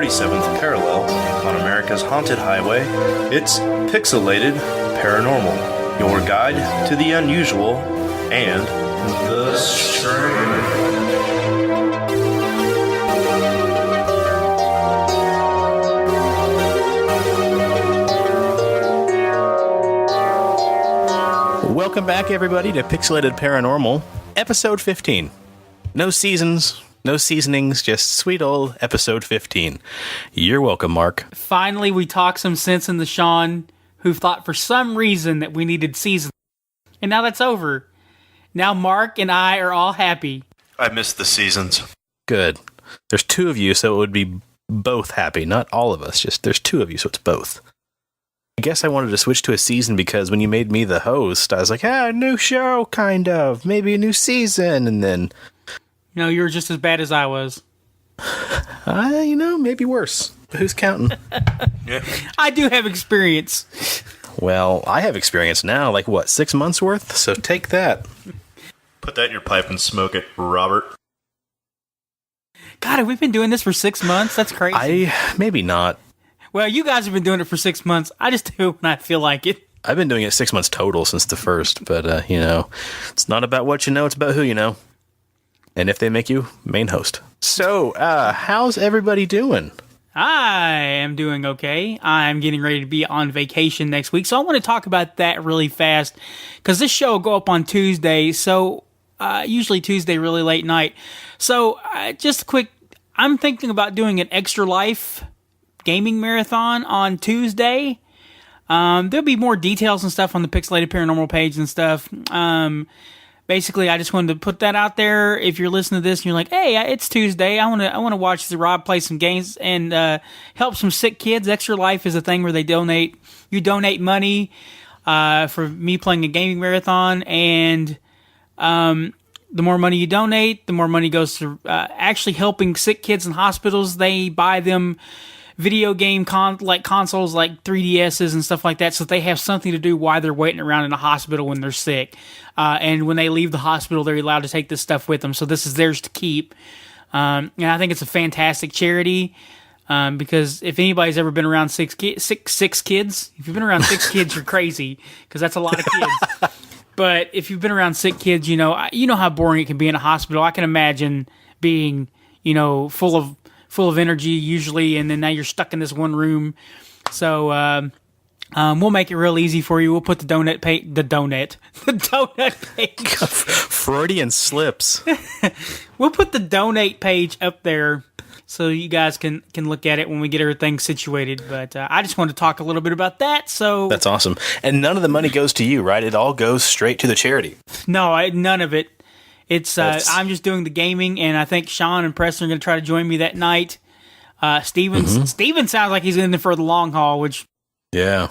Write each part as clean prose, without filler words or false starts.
37th parallel on America's haunted highway, it's Pixelated Paranormal, your guide to the unusual and the strange. Welcome back, everybody, to Pixelated Paranormal, episode 15. No seasons, no seasonings, just sweet old episode 15. You're welcome, Mark. Finally, we talked some sense into Sean, who thought for some reason that we needed seasons. And now that's over. Now Mark and I are all happy. I missed the seasons. Good. There's two of you, so it would be both happy. Not all of us, just there's two of you, so it's both. I guess I wanted to switch to a season because when you made me the host, I was like, new show, kind of. Maybe a new season, and then... No, you were just as bad as I was. Maybe worse. But who's counting? Yeah. I do have experience. Well, I have experience now, 6 months worth? So take that. Put that in your pipe and smoke it, Robert. God, have we been doing this for 6 months? That's crazy. Maybe not. Well, you guys have been doing it for 6 months. I just do when I feel like it. I've been doing it 6 months total since the first, but, it's not about what you know, it's about who you know. And if they make you main host. So, how's everybody doing? I am doing okay. I'm getting ready to be on vacation next week, so I want to talk about that really fast, because this show will go up on Tuesday, so usually Tuesday really late night. So, just a quick, I'm thinking about doing an Extra Life gaming marathon on Tuesday. There'll be more details and stuff on the Pixelated Paranormal page and stuff. Basically, I just wanted to put that out there. If you're listening to this and you're like, "Hey, it's Tuesday. I want to watch the Rob play some games and help some sick kids." Extra Life is a thing where they donate. You donate money for me playing a gaming marathon, and the more money you donate, the more money goes to actually helping sick kids in hospitals. They buy them video game consoles like 3DSs and stuff like that, so they have something to do while they're waiting around in the hospital when they're sick. And when they leave the hospital, they're allowed to take this stuff with them. So this is theirs to keep. And I think it's a fantastic charity because if anybody's ever been around six kids, if you've been around 6 kids, you're crazy because that's a lot of kids. But if you've been around sick kids, you know how boring it can be in a hospital. I can imagine being, full of energy usually, and then now you're stuck in this one room. So we'll make it real easy for you. We'll put the donut page. Freudian slips. We'll put the donate page up there so you guys can look at it when we get everything situated. But I just wanted to talk a little bit about that. So that's awesome. And none of the money goes to you, right? It all goes straight to the charity. No, none of it. It's I'm just doing the gaming, and I think Sean and Preston are going to try to join me that night. Steven sounds like he's in there for the long haul, which... Yeah.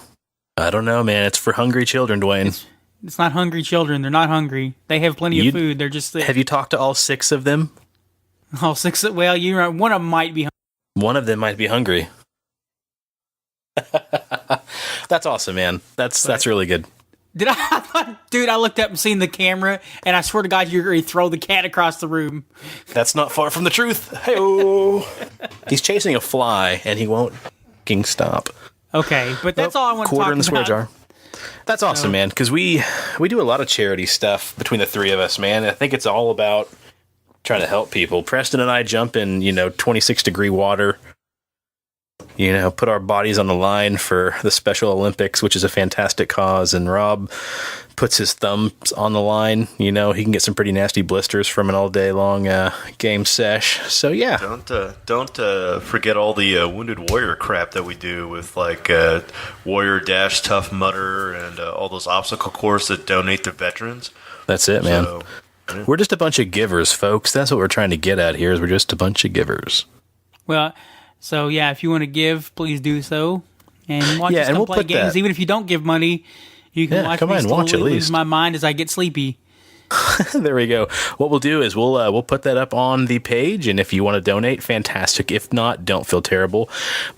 I don't know, man. It's for hungry children, Dwayne. It's not hungry children. They're not hungry. They have plenty of food. They're just... Have you talked to all 6 of them? All 6? Well, one of them might be hungry. One of them might be hungry. That's awesome, man. That's really good. Dude, I looked up and seen the camera, and I swear to God, you're going to throw the cat across the room. That's not far from the truth. Hey-oh. He's chasing a fly, and he won't fucking stop. Okay, but that's all I want to talk about. Quarter in the swear jar. That's awesome, man, because we do a lot of charity stuff between the 3 of us, man. I think it's all about trying to help people. Preston and I jump in, 26-degree water. Put our bodies on the line for the Special Olympics, which is a fantastic cause. And Rob puts his thumbs on the line. He can get some pretty nasty blisters from an all day long game sesh. So yeah. Don't forget all the Wounded Warrior crap that we do with Warrior Dash, Tough Mudder, and all those obstacle courses that donate to veterans. That's it, man. We're just a bunch of givers, folks. That's what we're trying to get at here. Is we're just a bunch of givers. Well. So, yeah, if you want to give, please do so. And watch us come play games. Even if you don't give money, you can watch me slowly lose my mind as I get sleepy. There we go. What we'll do is we'll put that up on the page, and if you want to donate, fantastic. If not, don't feel terrible.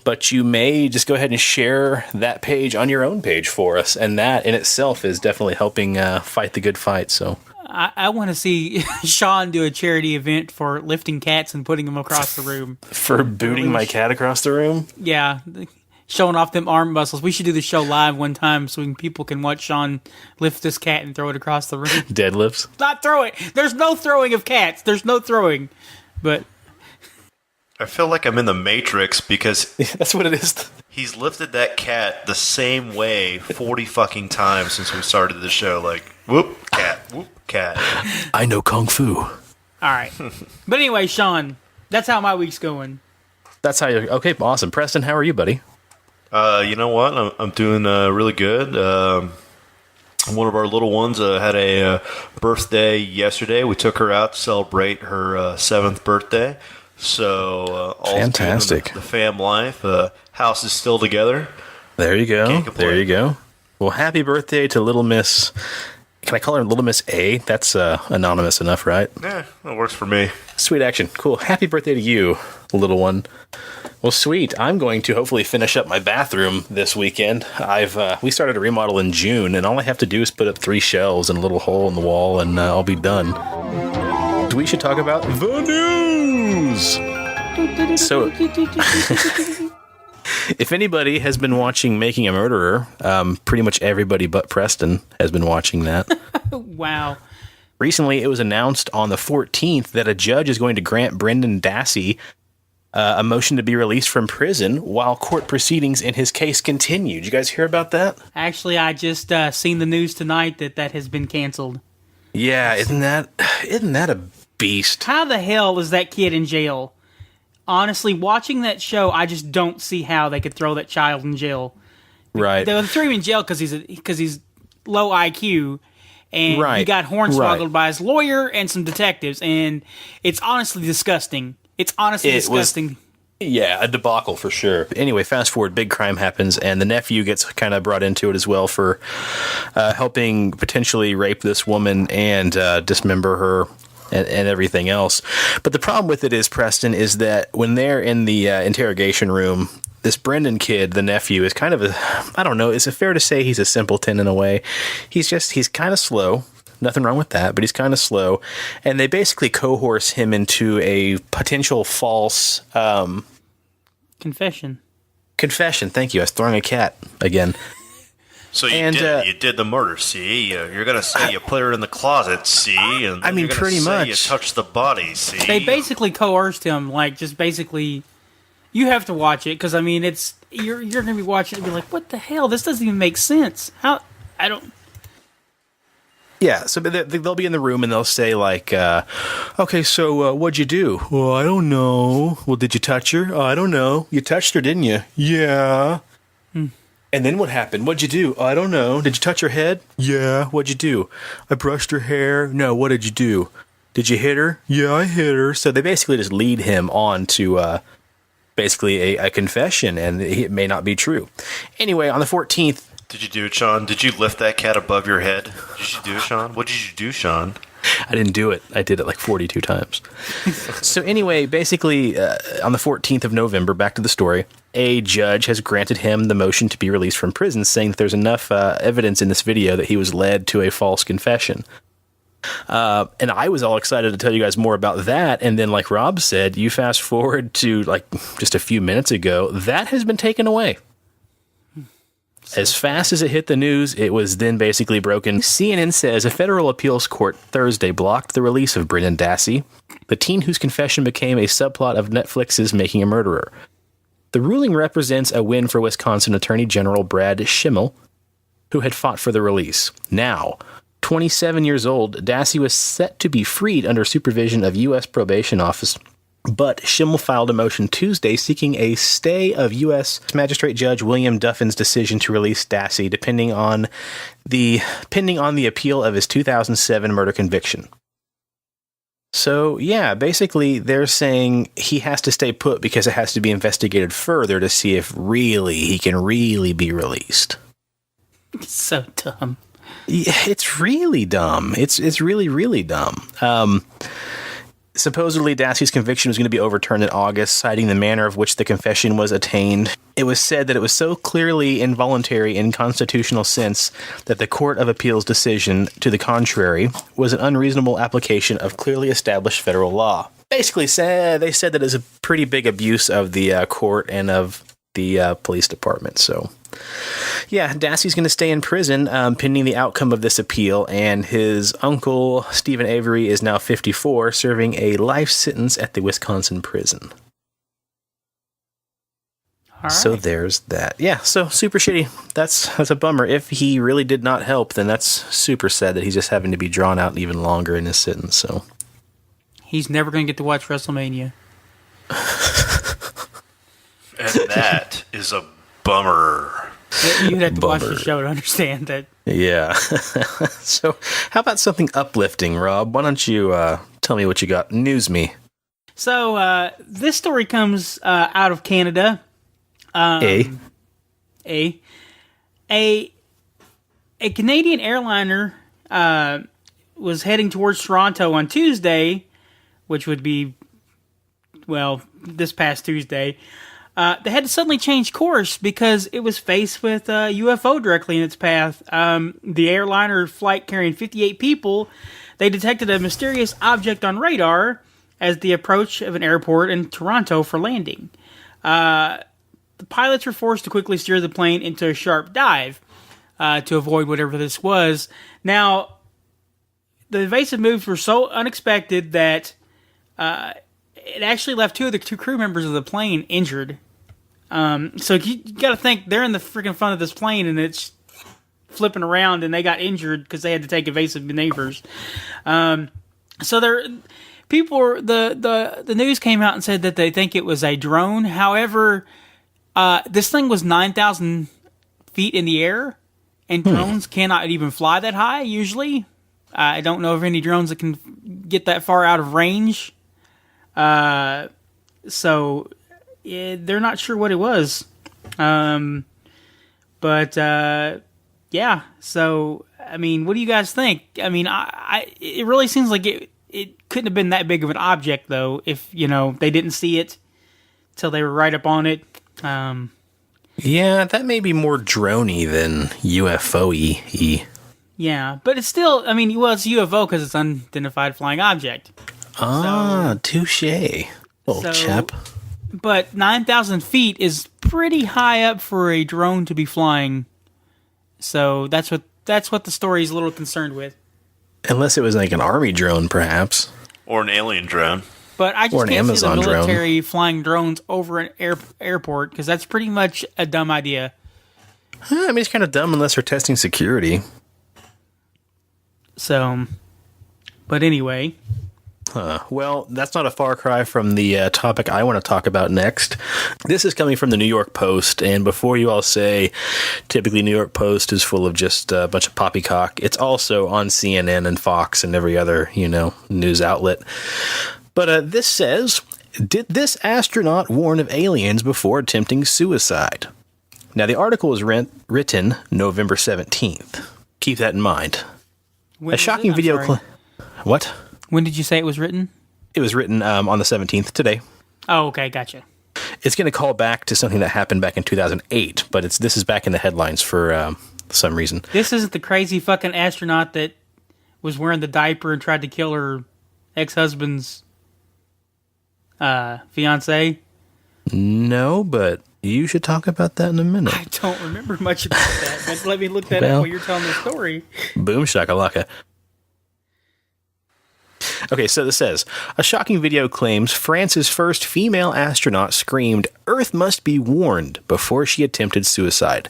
But you may just go ahead and share that page on your own page for us, and that in itself is definitely helping fight the good fight. So I want to see Sean do a charity event for lifting cats and putting them across the room. For booting my cat across the room? Yeah, showing off them arm muscles. We should do the show live one time so people can watch Sean lift this cat and throw it across the room. Deadlifts? Not throw it. There's no throwing of cats. There's no throwing. But I feel like I'm in the Matrix because that's what it is. he's lifted that cat the same way 40 fucking times since we started the show. Like, whoop, cat, whoop, cat. I know Kung Fu. all right. But anyway, Sean, that's how my week's going. That's how you... Okay, awesome. Preston, how are you, buddy? You know what? I'm doing really good. One of our little ones had a birthday yesterday. We took her out to celebrate her 7th birthday. So all fantastic. The fam life. House is still together. There you go. Can't complain. There you go. Well, happy birthday to Little Miss. Can I call her Little Miss A? That's anonymous enough, right? Yeah, that works for me. Sweet action. Cool. Happy birthday to you, little one. Well, sweet. I'm going to hopefully finish up my bathroom this weekend. We started a remodel in June, and all I have to do is put up 3 shelves and a little hole in the wall, and I'll be done. We should talk about the news. So, if anybody has been watching Making a Murderer, pretty much everybody but Preston has been watching that. Wow. Recently, it was announced on the 14th that a judge is going to grant Brendan Dassey a motion to be released from prison while court proceedings in his case continue. Did you guys hear about that? Actually, I just seen the news tonight that has been canceled. Yeah, isn't that a beast? How the hell is that kid in jail? Honestly, watching that show, I just don't see how they could throw that child in jail. Right. They threw him in jail because he's low IQ, and he got hornswoggled by his lawyer and some detectives, and it's honestly disgusting. It's honestly disgusting. Yeah, a debacle for sure. Anyway, fast forward, big crime happens, and the nephew gets kind of brought into it as well for helping potentially rape this woman and dismember her and everything else. But the problem with it is, Preston, is that when they're in the interrogation room, this Brendan kid, the nephew, is kind of I don't know, is it fair to say he's a simpleton in a way? He's kind of slow. Nothing wrong with that, but he's kind of slow. And they basically coerce him into a potential false... Confession. Thank you. I was throwing a cat again. So you did the murder, see? You're going to say you put her in the closet, see? And I mean, you're pretty say much. You touched the body, see? They basically coerced him, like, just basically... You have to watch it, because, I mean, it's... You're going to be watching it and be like, what the hell? This doesn't even make sense. How... I don't... Yeah, so they'll be in the room and they'll say like, okay, so what'd you do? Well, I don't know. Well, did you touch her? Oh, I don't know. You touched her, didn't you? Yeah. And then what happened? What'd you do? Oh, I don't know. Did you touch her head? Yeah. What'd you do? I brushed her hair. No, what did you do? Did you hit her? Yeah, I hit her. So they basically just lead him on to basically a confession, and it may not be true. Anyway, on the 14th, Did you do it, Sean? Did you lift that cat above your head? Did you do it, Sean? What did you do, Sean? I didn't do it. I did it like 42 times. So anyway, basically, on the 14th of November, back to the story, a judge has granted him the motion to be released from prison, saying that there's enough evidence in this video that he was led to a false confession. And I was all excited to tell you guys more about that. And then, like Rob said, you fast forward to like just a few minutes ago, that has been taken away. As fast as it hit the news, it was then basically broken. CNN says a federal appeals court Thursday blocked the release of Brendan Dassey, the teen whose confession became a subplot of Netflix's Making a Murderer. The ruling represents a win for Wisconsin Attorney General Brad Schimmel, who had fought for the release. Now, 27 years old, Dassey was set to be freed under supervision of U.S. Probation Office, but Schimmel filed a motion Tuesday seeking a stay of U.S. Magistrate Judge William Duffin's decision to release Dassey, pending on the appeal of his 2007 murder conviction. So, yeah, basically they're saying he has to stay put because it has to be investigated further to see if really he can really be released. It's so dumb. Yeah, it's really dumb. It's really, really dumb. Supposedly, Dassey's conviction was going to be overturned in August, citing the manner of which the confession was attained. It was said that it was so clearly involuntary in constitutional sense that the Court of Appeals decision to the contrary was an unreasonable application of clearly established federal law. Basically, they said that it was a pretty big abuse of the court and of the police department. So, yeah, Dassey's going to stay in prison pending the outcome of this appeal, and his uncle, Stephen Avery, is now 54, serving a life sentence at the Wisconsin prison. All right. So there's that. Yeah, so super shitty. That's a bummer. If he really did not help, then that's super sad that he's just having to be drawn out even longer in his sentence. So He's never going to get to watch WrestleMania. And that is a bummer. You'd have to watch the show to understand that. yeah. So how about something uplifting, Rob? Why don't you tell me what you got? News me. So this story comes out of Canada. A Canadian airliner was heading towards Toronto on Tuesday, which would be, well, this past Tuesday. They had to suddenly change course because it was faced with a UFO directly in its path. The airliner flight carrying 58 people, they detected a mysterious object on radar as the approach of an airport in Toronto for landing. The pilots were forced to quickly steer the plane into a sharp dive to avoid whatever this was. Now, the evasive moves were so unexpected that it actually left two crew members of the plane injured. So you got to think they're in the freaking front of this plane and it's flipping around and they got injured because they had to take evasive maneuvers. So the news came out and said that they think it was a drone. However, this thing was 9,000 feet in the air, and drones cannot even fly that high usually. I don't know of any drones that can get that far out of range. So they're not sure what it was. Yeah. So, I mean, what do you guys think? I mean, it really seems like it couldn't have been that big of an object, though, if, they didn't see it till they were right up on it. Yeah, that may be more drone-y than UFO-y. Yeah, but it's still, I mean, it's UFO because it's unidentified flying object. Touche. Chap. But 9,000 feet is pretty high up for a drone to be flying. So that's what the story is a little concerned with. Unless it was like an army drone, perhaps. Or an alien drone. But I just can't Amazon see the military drone. flying drones over an airport because that's pretty much a dumb idea. I mean, it's kind of dumb unless they're testing security. So, but anyway. Well, that's not a far cry from the topic I want to talk about next. This is coming from the New York Post, and before you all say, typically New York Post is full of just a bunch of poppycock, it's also on CNN and Fox and every other, news outlet. But this says, did this astronaut warn of aliens before attempting suicide? Now, the article was written November 17th. Keep that in mind. When a shocking video What? When did you say it was written? It was written on the 17th, today. Oh, okay, gotcha. It's going to call back to something that happened back in 2008, but this is back in the headlines for some reason. This isn't the crazy fucking astronaut that was wearing the diaper and tried to kill her ex-husband's fiance? No, but you should talk about that in a minute. I don't remember much about that, but let me look that up while you're telling the story. Boom shakalaka. Okay, so this says, a shocking video claims France's first female astronaut screamed, "Earth must be warned," before she attempted suicide.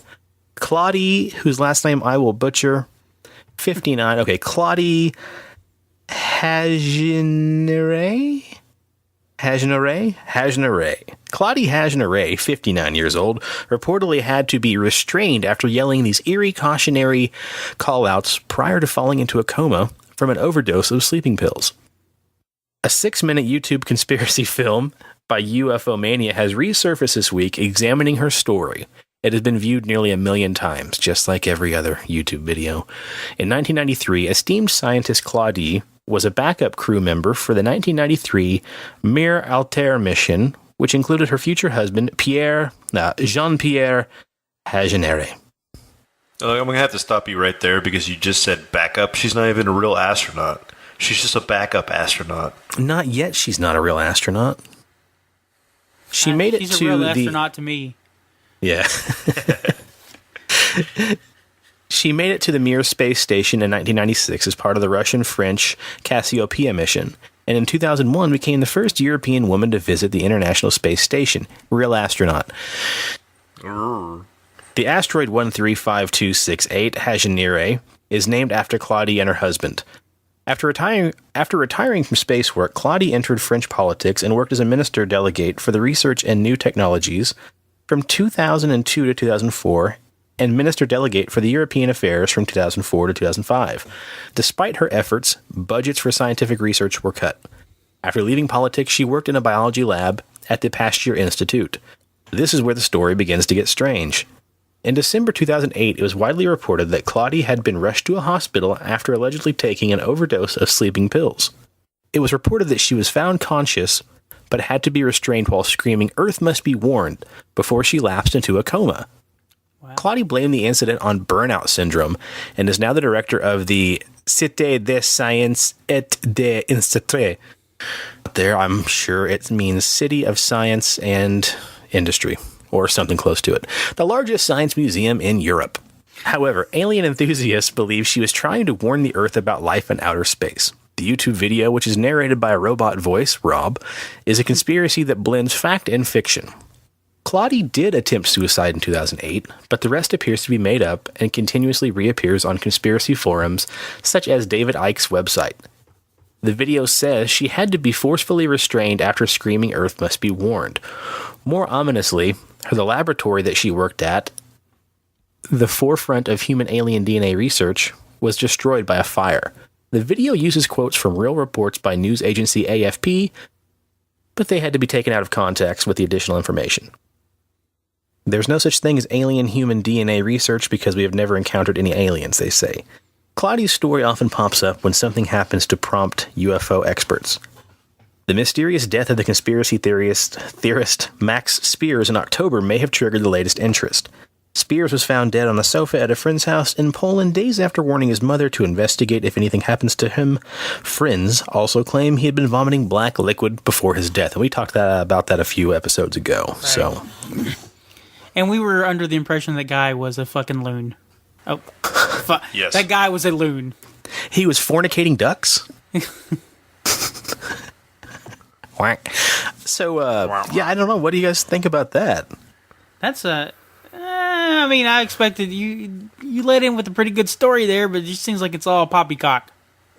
Claudie, whose last name I will butcher, 59. Okay, Claudie Hageneret? Claudie Hageneret, 59 years old, reportedly had to be restrained after yelling these eerie cautionary call-outs prior to falling into a coma from an overdose of sleeping pills. A 6-minute YouTube conspiracy film by UFO Mania has resurfaced this week examining her story. It has been viewed nearly 1 million times, just like every other YouTube video. In 1993, esteemed scientist Claudie was a backup crew member for the 1993 Mir Altair mission, which included her future husband, Jean-Pierre Hagenere. I'm going to have to stop you right there because you just said backup. She's not even a real astronaut. She's just a backup astronaut. Not yet. She's not a real astronaut. She made it she's to a real astronaut to me. Yeah. She made it to the Mir space station in 1996 as part of the Russian-French Cassiopeia mission, and in 2001 became the first European woman to visit the International Space Station. Real astronaut. The asteroid 135268 Hagenere is named after Claudie and her husband. After retiring from space work, Claudie entered French politics and worked as a minister delegate for the research and new technologies from 2002 to 2004, and minister delegate for the European affairs from 2004 to 2005. Despite her efforts, budgets for scientific research were cut. After leaving politics, she worked in a biology lab at the Pasteur Institute. This is where the story begins to get strange. In December 2008, it was widely reported that Claudie had been rushed to a hospital after allegedly taking an overdose of sleeping pills. It was reported that she was found conscious, but had to be restrained while screaming, "Earth must be warned," before she lapsed into a coma. Wow. Claudie blamed the incident on burnout syndrome and is now the director of the Cité des Sciences et des Industries. There, I'm sure it means City of Science and Industry, or something close to it. The largest science museum in Europe. However, alien enthusiasts believe she was trying to warn the Earth about life in outer space. The YouTube video, which is narrated by a robot voice, Rob, is a conspiracy that blends fact and fiction. Claudie did attempt suicide in 2008, but the rest appears to be made up and continuously reappears on conspiracy forums such as David Icke's website. The video says she had to be forcefully restrained after screaming "Earth must be warned." More ominously, the laboratory that she worked at, the forefront of human alien DNA research, was destroyed by a fire. The video uses quotes from real reports by news agency AFP, but they had to be taken out of context with the additional information. There's no such thing as alien human DNA research because we have never encountered any aliens, they say. Claudie's story often pops up when something happens to prompt UFO experts. The mysterious death of the conspiracy theorist Max Spears in October may have triggered the latest interest. Spears was found dead on a sofa at a friend's house in Poland days after warning his mother to investigate if anything happens to him. Friends also claim he had been vomiting black liquid before his death, and we talked about that a few episodes ago. Right. So, and we were under the impression that guy was a fucking loon. Oh, yes, that guy was a loon. He was fornicating ducks. Whack. So, yeah, I don't know. What do you guys think about that? That's a. I mean, I expected you let in with a pretty good story there, but it just seems like it's all poppycock.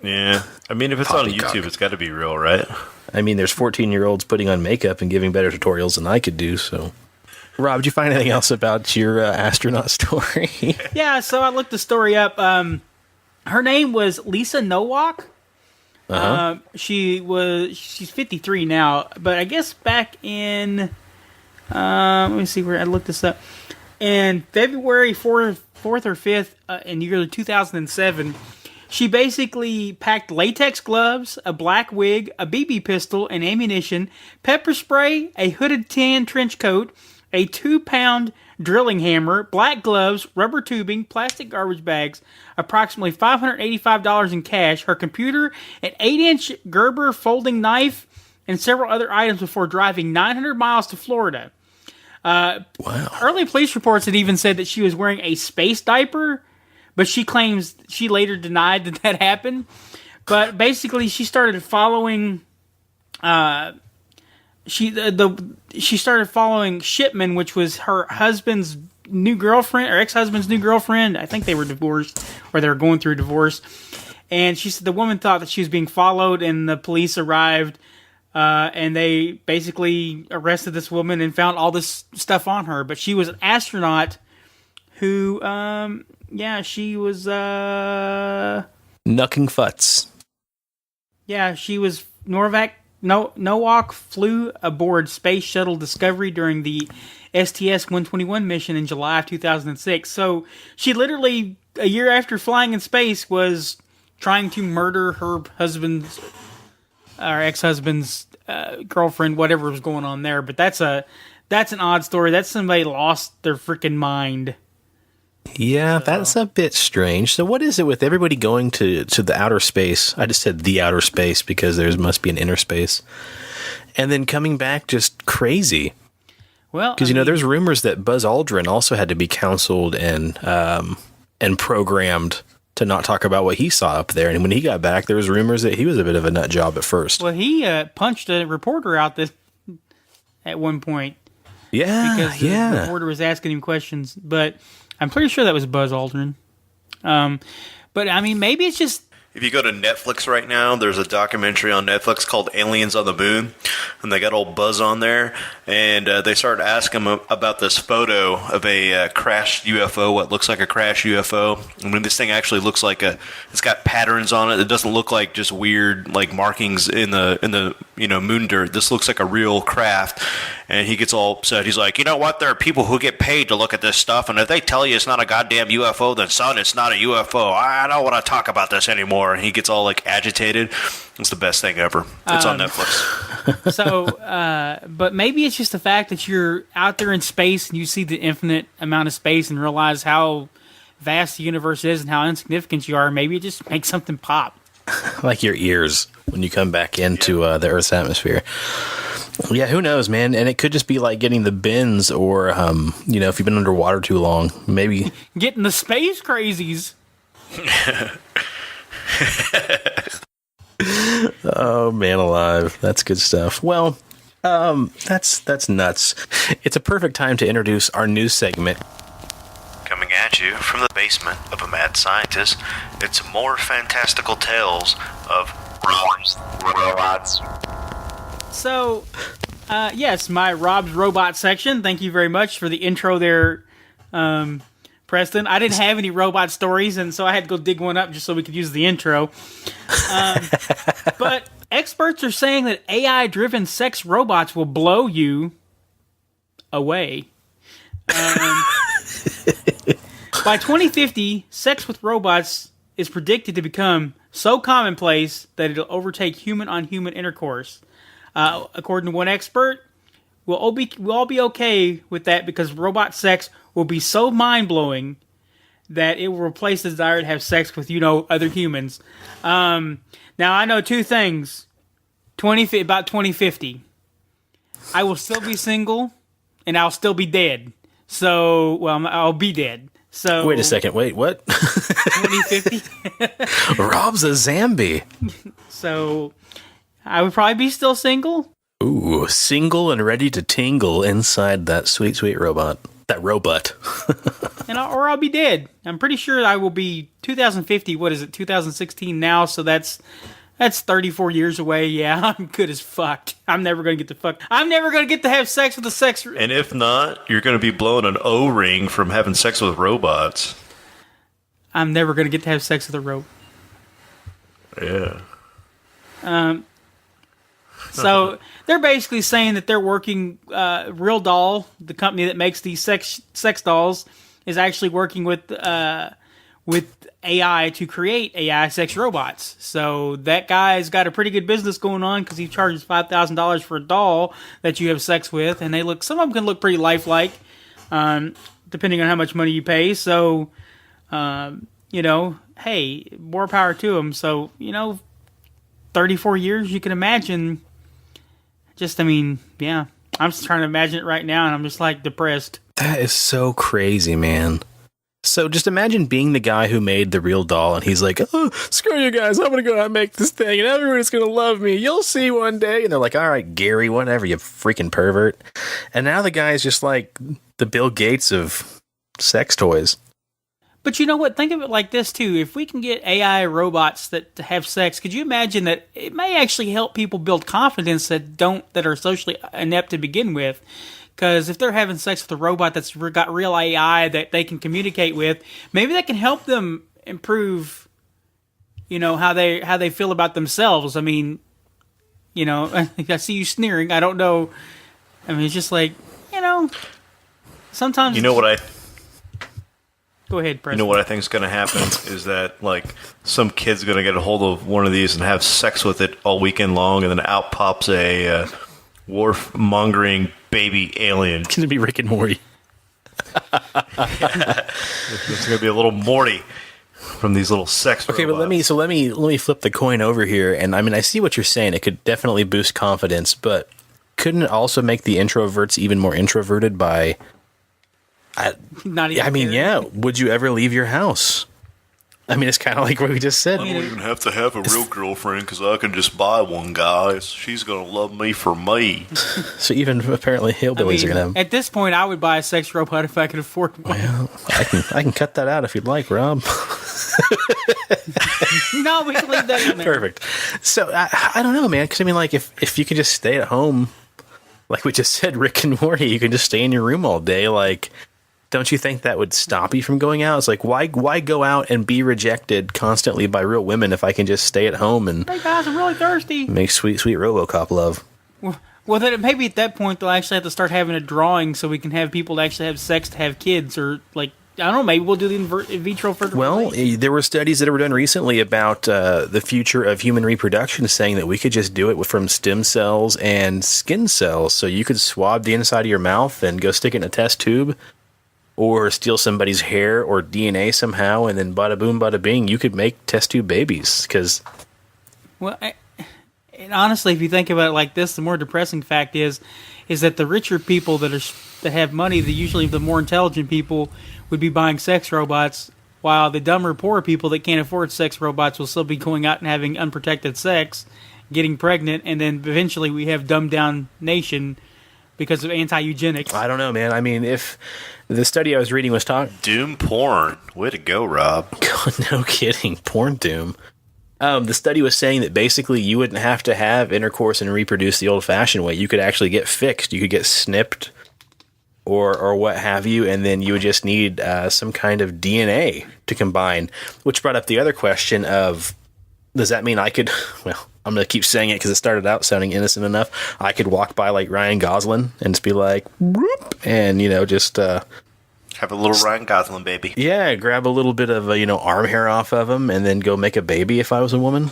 Yeah. I mean, if it's on YouTube, it's got to be real, right? I mean, there's 14-year-olds putting on makeup and giving better tutorials than I could do, so. Rob, did you find anything else about your astronaut story? Yeah, so I looked the story up. Her name was Lisa Nowak. Uh-huh. She's 53 now, but I guess back in, let me see where I looked this up. In February 4th or 5th in the year 2007, she basically packed latex gloves, a black wig, a BB pistol, and ammunition, pepper spray, a hooded tan trench coat, a 2-pound drilling hammer, black gloves, rubber tubing, plastic garbage bags, approximately $585 in cash, her computer, an 8-inch Gerber folding knife, and several other items before driving 900 miles to Florida. Wow. Early police reports had even said that she was wearing a space diaper, but she claims she later denied that happened. But basically, she started following. She started following Shipman, which was her husband's new girlfriend or ex-husband's new girlfriend. I think they were divorced or they were going through a divorce. And she said the woman thought that she was being followed, and the police arrived. And they basically arrested this woman and found all this stuff on her. But she was an astronaut who, she was... Knucking futs. Yeah, she was... Nowak flew aboard Space Shuttle Discovery during the STS-121 mission in July of 2006. So she literally, a year after flying in space, was trying to murder her husband's or ex-husband's girlfriend, whatever was going on there. But that's an odd story. That's somebody lost their freaking mind. Yeah, that's a bit strange. So what is it with everybody going to the outer space? I just said the outer space because there must be an inner space. And then coming back just crazy. Well, because, there's rumors that Buzz Aldrin also had to be counseled and programmed to not talk about what he saw up there. And when he got back, there was rumors that he was a bit of a nut job at first. Well, he punched a reporter out at one point. Yeah, because the reporter was asking him questions. But I'm pretty sure that was Buzz Aldrin. But, I mean, maybe it's just... If you go to Netflix right now, there's a documentary on Netflix called Aliens on the Moon, and they got old Buzz on there, and they started asking him about this photo of a crashed UFO, what looks like a crashed UFO. I mean, this thing actually looks like it's got patterns on it. It doesn't look like just weird like markings in the moon dirt. This looks like a real craft. And he gets all upset. He's like, you know what? There are people who get paid to look at this stuff, and if they tell you it's not a goddamn UFO, then son, it's not a UFO. I don't want to talk about this anymore. And he gets all like agitated. It's the best thing ever. It's on Netflix. So, but maybe it's just the fact that you're out there in space and you see the infinite amount of space and realize how vast the universe is and how insignificant you are. Maybe it just makes something pop. Like your ears when you come back into the Earth's atmosphere. Yeah, who knows, man? And it could just be like getting the bends or, if you've been underwater too long, maybe. Getting the space crazies. Oh, man alive. That's good stuff. Well, that's nuts. It's a perfect time to introduce our new segment. Coming at you from the basement of a mad scientist, it's more fantastical tales of robots. So, yes, my Rob's Robot section. Thank you very much for the intro there, Preston. I didn't have any robot stories, and so I had to go dig one up just so we could use the intro. But experts are saying that AI-driven sex robots will blow you away. By 2050, sex with robots is predicted to become so commonplace that it'll overtake human-on-human intercourse. According to one expert, we'll all be okay with that because robot sex will be so mind-blowing that it will replace the desire to have sex with, other humans. Now, I know two things. About 2050, I will still be single, and I'll still be dead. So, I'll be dead. So wait a second. Wait, what? 2050? Rob's a zombie. So I would probably be still single. Ooh, single and ready to tingle inside that sweet, sweet robot. That robot. Or I'll be dead. I'm pretty sure I will be 2050. What is it? 2016 now. So that's 34 years away. Yeah, I'm good as fucked. I'm never going to get to have sex with a sex. And if not, you're going to be blowing an O-ring from having sex with robots. I'm never going to get to have sex with a robot. Yeah. So they're basically saying that they're working. Real Doll, the company that makes these sex dolls, is actually working with AI to create AI sex robots. So that guy's got a pretty good business going on because he charges $5,000 for a doll that you have sex with, and some of them can look pretty lifelike, depending on how much money you pay. So, hey, more power to them. So, 34 years, you can imagine. I'm just trying to imagine it right now, and I'm just depressed. That is so crazy, man. So just imagine being the guy who made the real doll, and he's like, oh, screw you guys, I'm going to go out and make this thing, and everybody's going to love me. You'll see one day. And they're like, all right, Gary, whatever, you freaking pervert. And now the guy's just like the Bill Gates of sex toys. But you know what? Think of it like this, too. If we can get AI robots that have sex, could you imagine that it may actually help people build confidence that are socially inept to begin with? Because if they're having sex with a robot that's got real AI that they can communicate with, maybe that can help them improve, how they feel about themselves. I mean, I see you sneering. I don't know. I mean, it's just like, sometimes. You know what I... Go ahead, Preston. You know what I think is going to happen is that like some kid's going to get a hold of one of these and have sex with it all weekend long, and then out pops a warmongering baby alien. It's going to be Rick and Morty. It's going to be a little Morty from these little sex. Okay, robots. but let me flip the coin over here, and I mean I see what you're saying. It could definitely boost confidence, but couldn't it also make the introverts even more introverted by? Not even. I mean, yeah. Would you ever leave your house? I mean, it's kind of like what we just said. I don't even have to have a real girlfriend because I can just buy one, guys. She's going to love me for me. So even apparently hillbillies are going to have. At this point, I would buy a sex robot if I could afford one. Well, I can cut that out if you'd like, Rob. No, we can leave that in there. Perfect. So I don't know, man. Because I mean, like if you could just stay at home, like we just said, Rick and Morty, you can just stay in your room all day. Like, don't you think that would stop you from going out? It's like why go out and be rejected constantly by real women if I can just stay at home and Hey guys, I'm really thirsty. make sweet RoboCop love? Well, then maybe at that point they'll actually have to start having a drawing so we can have people that actually have sex to have kids, or like I don't know. Maybe we'll do the in vitro fertilization. Well, there were studies that were done recently about the future of human reproduction, saying that we could just do it from stem cells and skin cells. So you could swab the inside of your mouth and go stick it in a test tube, or steal somebody's hair or DNA somehow, and then bada boom, bada bing, you could make test tube babies. Because, Well, and honestly, if you think about it like this, the more depressing fact is that the richer people that have money, usually the more intelligent people, would be buying sex robots, while the dumber, poor people that can't afford sex robots will still be going out and having unprotected sex, getting pregnant, and then eventually we have dumbed down nation because of anti-eugenics. I don't know, man. I mean, if the study I was reading was talking... Doom porn. Way to go, Rob. No kidding. Porn doom. The study was saying that basically you wouldn't have to have intercourse and reproduce the old-fashioned way. You could actually get fixed. You could get snipped or what have you, and then you would just need some kind of DNA to combine, which brought up the other question of, does that mean I could... Well, I'm going to keep saying it because it started out sounding innocent enough. I could walk by like Ryan Gosling and just be like, whoop, and, just... Have a little Ryan Gosling baby. Yeah, grab a little bit of, arm hair off of him and then go make a baby if I was a woman.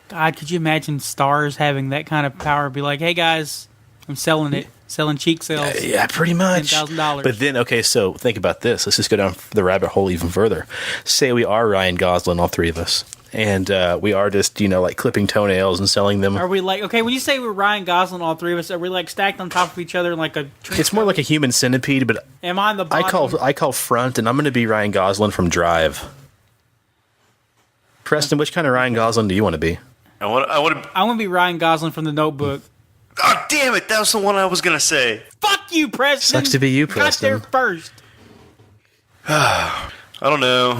God, could you imagine stars having that kind of power? Be like, hey guys, I'm selling it. Selling cheek cells. Yeah, pretty much. $10,000. But then, okay, so think about this. Let's just go down the rabbit hole even further. Say we are Ryan Gosling, all three of us. And we are just, like clipping toenails and selling them. Are we like, okay, when you say we're Ryan Gosling, all three of us, are we like stacked on top of each other like a... It's more like a human centipede, but am I on the bottom? I call front, and I'm going to be Ryan Gosling from Drive. Preston, which kind of Ryan Gosling do you want to be? I want to be Ryan Gosling from The Notebook. Oh, damn it. That was the one I was going to say. Fuck you, Preston. Sucks to be you, Preston. Got there first. I don't know.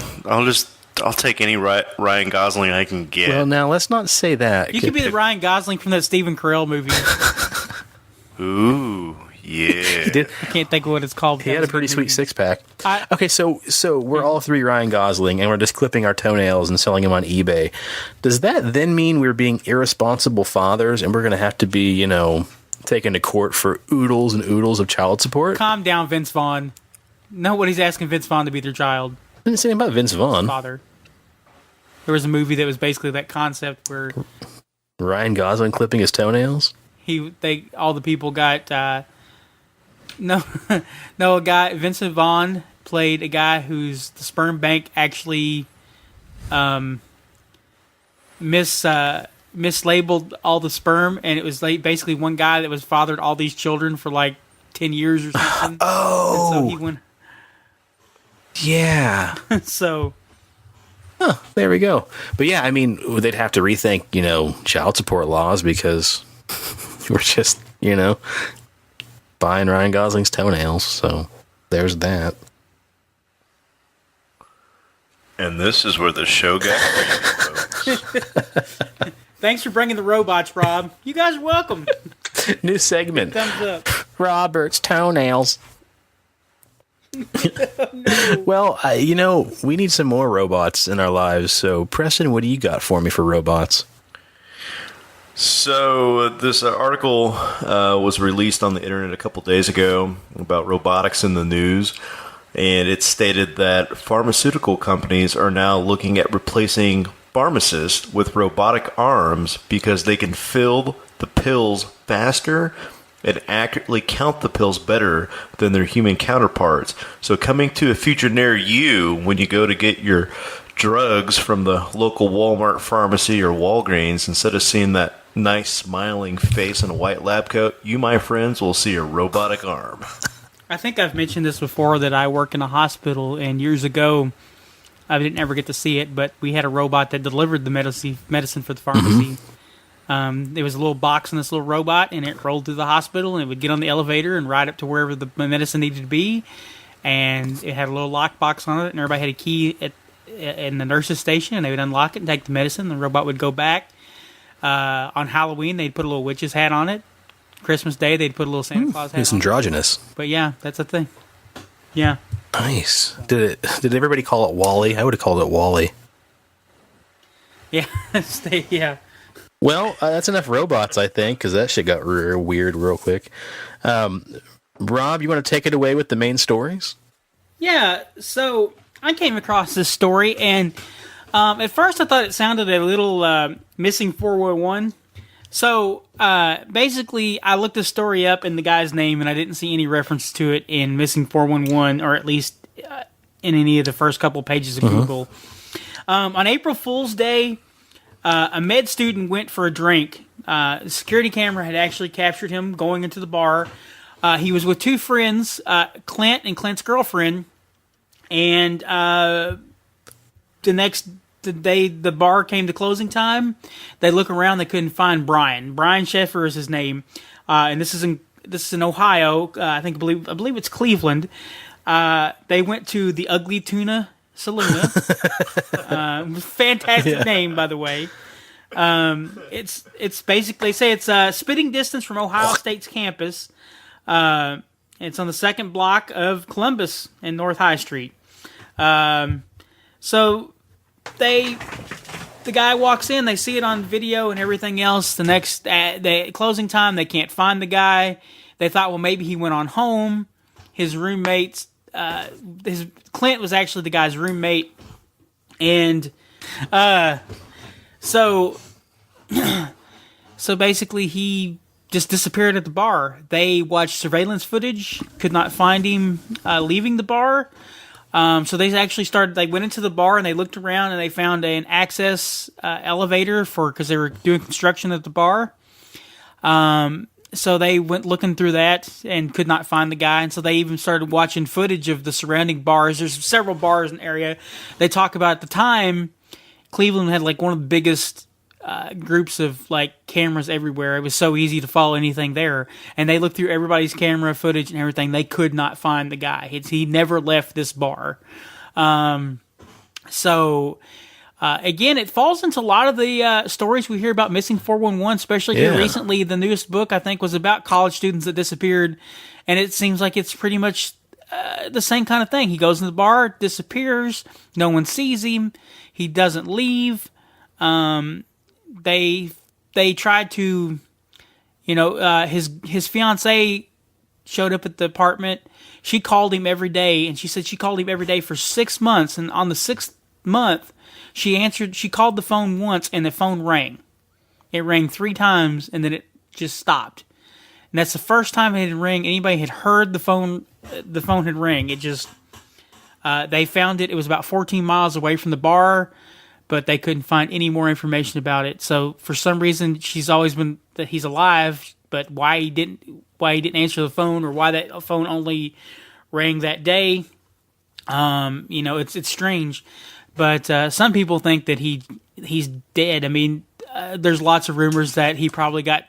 I'll take any Ryan Gosling I can get. Well, now, let's not say that. You could be the Ryan Gosling from that Stephen Carell movie. Ooh, yeah. I can't think of what it's called. He had a pretty sweet six-pack. Okay, so Mm-hmm. we're all three Ryan Gosling, and we're just clipping our toenails and selling them on eBay. Does that then mean we're being irresponsible fathers, and we're going to have to be, taken to court for oodles and oodles of child support? Calm down, Vince Vaughn. Nobody's asking Vince Vaughn to be their child. I didn't say anything about Vince Vaughn. Father. There was a movie that was basically that concept where Ryan Gosling clipping his toenails? all the people got a guy, Vincent Vaughn played a guy whose the sperm bank actually mislabeled all the sperm, and it was like basically one guy that was fathered all these children for like 10 years or something. Oh, and so he went. Yeah. So there we go. But yeah, I mean, they'd have to rethink, child support laws because we're just, buying Ryan Gosling's toenails. So there's that. And this is where the show got real, folks. thanks for bringing the robots, Rob. You guys are welcome. New segment. Thumbs up. Robert's toenails. No. Well, we need some more robots in our lives. So, Preston, what do you got for me for robots? So, this article was released on the internet a couple days ago about robotics in the news. and it stated that pharmaceutical companies are now looking at replacing pharmacists with robotic arms because they can fill the pills faster and accurately count the pills better than their human counterparts. So coming to a future near you, when you go to get your drugs from the local Walmart pharmacy or Walgreens, instead of seeing that nice smiling face and a white lab coat, you, my friends, will see a robotic arm. I think I've mentioned this before, that I work in a hospital, and years ago, I didn't ever get to see it, but we had a robot that delivered the medicine for the pharmacy. There was a little box in this little robot, and it rolled through the hospital, and it would get on the elevator and ride up to wherever the medicine needed to be. And it had a little lockbox on it, and everybody had a key in the nurse's station, and they would unlock it and take the medicine. The robot would go back. On Halloween, they'd put a little witch's hat on it. Christmas Day, they'd put a little Santa Claus hat It's on androgynous. it. But yeah, that's a thing. Yeah. Nice. Did everybody call it Wally? I would have called it Wally. Yeah. Yeah. Well, that's enough robots, I think, because that shit got weird real quick. Rob, you want to take it away with the main stories? Yeah, so I came across this story, and at first I thought it sounded a little Missing 411. So basically, I looked the story up in the guy's name, and I didn't see any reference to it in Missing 411, or at least in any of the first couple pages of Google. On April Fool's Day, a med student went for a drink. The security camera had actually captured him going into the bar. He was with two friends, Clint and Clint's girlfriend, and the day the bar came to closing time, they look around, they couldn't find Brian. Brian Sheffer is his name, and this is in Ohio. I believe it's Cleveland. They went to the Ugly Tuna Saloon. Fantastic name, by the way. It's basically, they say it's spitting distance from Ohio State's campus. It's on the second block of Columbus and North High Street. So the guy walks in, they see it on video and everything else. The next closing time, they can't find the guy. They thought, well, maybe he went on home. His roommates, Clint was actually the guy's roommate, and so basically he just disappeared at the bar. They watched surveillance footage, could not find him leaving the bar. So they actually they went into the bar and they looked around and they found an access elevator because they were doing construction at the bar. So they went looking through that and could not find the guy. And so they even started watching footage of the surrounding bars. There's several bars in the area. They talk about at the time, Cleveland had like one of the biggest groups of like cameras everywhere. It was so easy to follow anything there. And they looked through everybody's camera footage and everything. They could not find the guy. He never left this bar. Again, it falls into a lot of the stories we hear about Missing 411, especially here recently. The newest book, I think, was about college students that disappeared, and it seems like it's pretty much the same kind of thing. He goes in the bar, disappears, no one sees him, he doesn't leave. They tried to, his fiancée showed up at the apartment. She called him every day, and she said she called him every day for 6 months, and on the 6th month, she called the phone once and the phone rang. It rang 3 times and then it just stopped. And that's the first time it had rang. Anybody had heard the phone had rang. It just, they found it. It was about 14 miles away from the bar, but they couldn't find any more information about it. So for some reason, she's always been that he's alive, but why he didn't answer the phone, or why that phone only rang that day, it's strange. But some people think that he's dead. I mean, there's lots of rumors that he probably got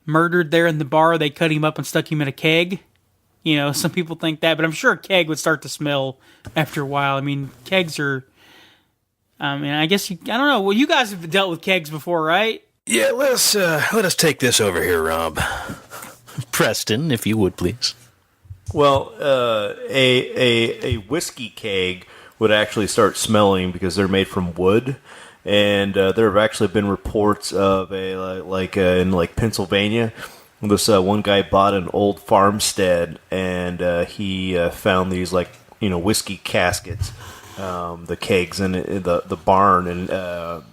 murdered there in the bar. They cut him up and stuck him in a keg. Some people think that, but I'm sure a keg would start to smell after a while. I mean, kegs are. I guess I don't know. Well, you guys have dealt with kegs before, right? Yeah, let us take this over here, Rob. Preston, if you would, please. Well, a whiskey keg would actually start smelling because they're made from wood, and there have actually been reports of in Pennsylvania, this one guy bought an old farmstead, and he found these like whiskey caskets, the kegs in the barn, and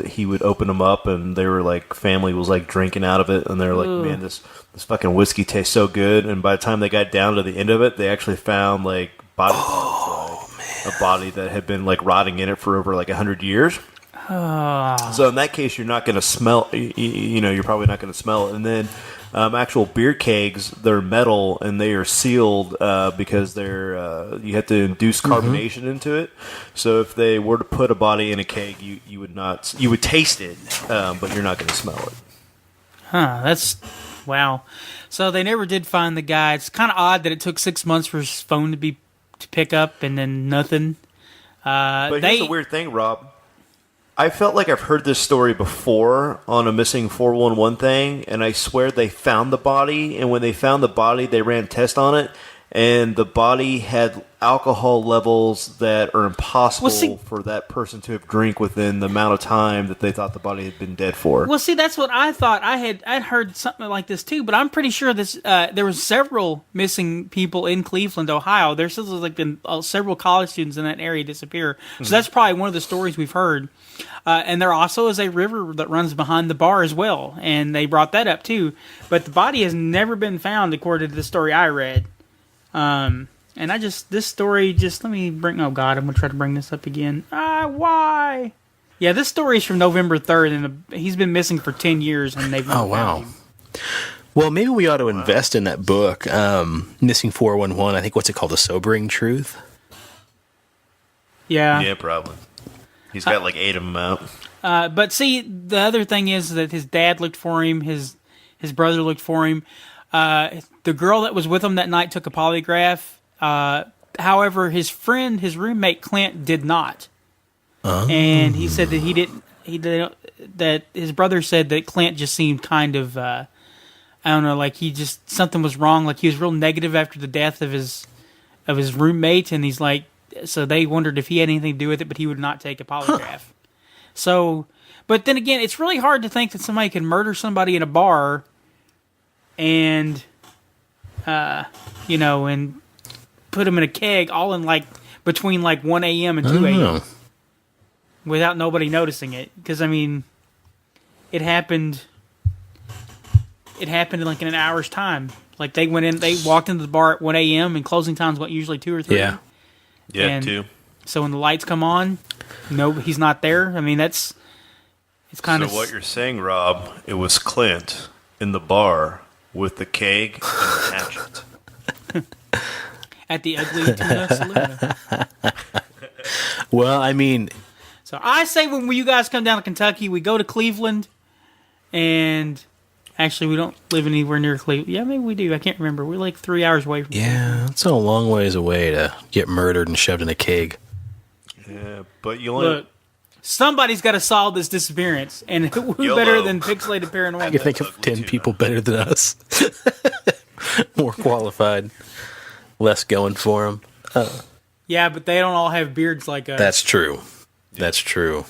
he would open them up, and they were like, family was like drinking out of it, and they're like, man, this fucking whiskey tastes so good. And by the time they got down to the end of it, they actually found like body parts, a body that had been like rotting in it for over like 100 years. So in that case, you're not going to smell. You're probably not going to smell it. And then actual beer kegs, they're metal and they are sealed because they're you have to induce carbonation into it. So if they were to put a body in a keg, you would not. You would taste it, but you're not going to smell it. Huh? That's wow. So they never did find the guy. It's kind of odd that it took 6 months for his phone to pick up and then nothing. But here's the weird thing, Rob. I felt like I've heard this story before on a missing 411 thing, and I swear they found the body, and when they found the body, they ran tests on it, and the body had alcohol levels that are impossible for that person to have drank within the amount of time that they thought the body had been dead for. Well, see, that's what I thought. I'd heard something like this too, but I'm pretty sure this. There was several missing people in Cleveland, Ohio. There's like been several college students in that area disappear. So that's probably one of the stories we've heard. And there also is a river that runs behind the bar as well, and they brought that up too. But the body has never been found, according to the story I read. And this story, let me bring, oh God, I'm going to try to bring this up again. Why? Yeah, this story is from November 3rd, and he's been missing for 10 years, and they've never found him. Well, maybe we ought to invest in that book, Missing 411. I think, what's it called? The Sobering Truth? Yeah. Yeah, probably. He's got like 8 of them out. But see, the other thing is that his dad looked for him, his brother looked for him. The girl that was with him that night took a polygraph. However, his roommate Clint did not. And he said that he didn't. That his brother said that Clint just seemed kind of, I don't know, like something was wrong. Like he was real negative after the death of his roommate, and he's like, so they wondered if he had anything to do with it, but he would not take a polygraph. So, but then again, it's really hard to think that somebody can murder somebody in a bar, and and put them in a keg all in like between like 1 a.m. and 2 a.m. without nobody noticing it. Because I mean, it happened in like in an hour's time. Like they walked into the bar at 1 a.m. and closing times went usually 2 or 3. Yeah. Yeah, and 2. So when the lights come on, no, he's not there. I mean, it's kind of. So what you're saying, Rob? It was Clint in the bar with the keg and the hatchet at the Ugly Tuna Saloon. Well, I mean, so I say when you guys come down to Kentucky, we go to Cleveland, and actually we don't live anywhere near Cleveland. Yeah, maybe we do. I can't remember. We're like 3 hours away from. Yeah, it's a long ways away to get murdered and shoved in a keg. Yeah, but you only Look, somebody's got to solve this disappearance, and who better than Pixelated Paranormal? I can think of 10 people better than us, more qualified, less going for them. Yeah, but they don't all have beards like us. That's true. That's true.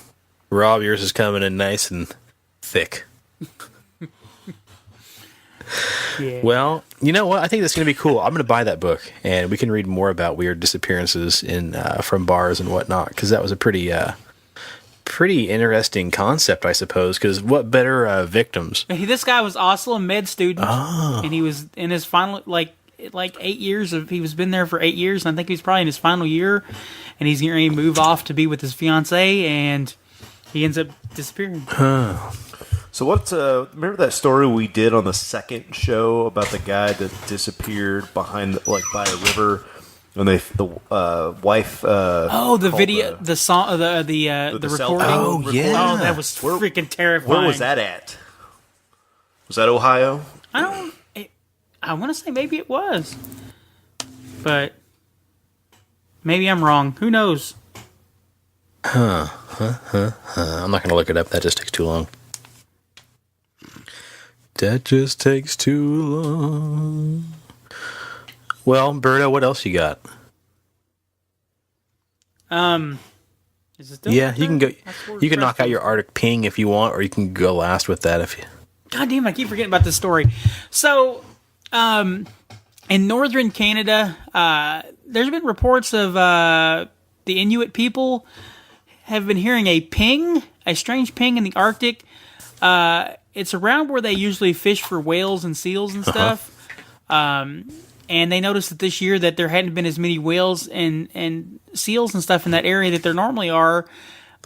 Rob, yours is coming in nice and thick. Yeah. Well, you know what? I think that's going to be cool. I'm going to buy that book, and we can read more about weird disappearances from bars and whatnot, because that was a pretty interesting concept, I suppose, because what better victims? This guy was also a med student, and he was in his final, like 8 years he was been there for 8 years, and I think he's probably in his final year, and he's going to move off to be with his fiance, and he ends up disappearing. So what's remember that story we did on the second show about the guy that disappeared behind by a river, and the wife the video, the song, the recording. Oh yeah, oh, that was freaking terrifying. Where was that at? Was that Ohio? I want to say maybe it was, but maybe I'm wrong. Who knows? I'm not going to look it up. That just takes too long. That just takes too long. Well, Berto, what else you got? Is it still yeah, you can go. You can knock out your Arctic Ping if you want, or you can go last with that if you. God damn! I keep forgetting about this story. So, in northern Canada, there's been reports of the Inuit people have been hearing a strange ping in the Arctic. It's around where they usually fish for whales and seals and stuff. And they noticed that this year that there hadn't been as many whales and seals and stuff in that area that there normally are.